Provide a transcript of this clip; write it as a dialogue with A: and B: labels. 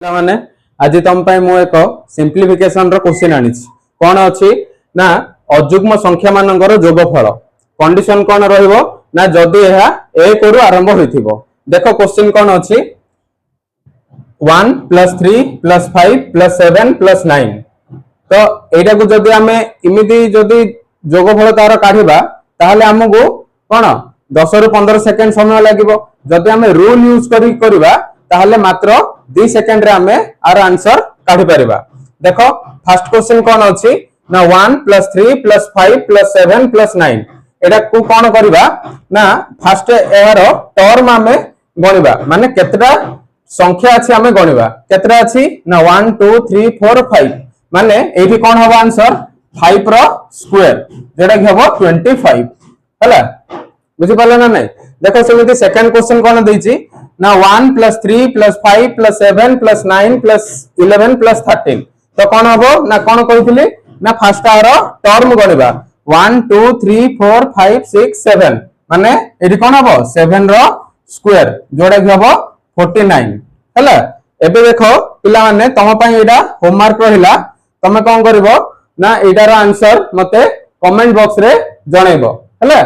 A: माने आज तुम मु एक सिंप्लिफिकेशन रो क्वेश्चन आनी कौन अच्छी ना अजुग्म संख्या मानकर जोगफल कंडीशन कौन रहिबो ना जदि यह एक रु आरंभ होइथिबो। देखो क्वेश्चन कौन अच्छी 1 + 3 + 5 + 7 + 9 तो एटा को जदि आमे इमिति जदि जोगफल तार काढिबा ताहले हमगु कोन 10 रु 15 सेकंड समय लागिबो। जदि आमे रूल यूज करी करबा ताहले मात्र 2 सेकंड रे हमें आर आंसर काढी परिबा। देखो फर्स्ट क्वेश्चन कौन अछि ना 1 + 3 + 5 + 7 + 9 एटा को कौन करबा ना फर्स्ट एयर टर्म हमें गणिबा माने केतरा संख्या अछि हमें गणिबा केतरा अछि ना 1 2 3 4 5 माने एठी कौन होबा आंसर 5 रो स्क्वायर जेटा कि होबो 25 हला बुझि पाले ना नहीं। देखो सेमिति सेकंड क्वेश्चन कौन देछि ना 1 + 3 + 5 + 7 + 9 + 11 + 13 तो कौन हबो ना कौन कहउथिली ना फर्स्ट आरो टर्म गणिबा 1 2 3 4 5 6 7 माने एठी कौन हबो 7 रो स्क्वायर जोडा कि हबो 49 हला। एबे देखो पिला माने तम पई एडा होमवर्क रहिला तमे कोन करबो ना एडार आंसर मते कमेंट बॉक्स रे जणैबो।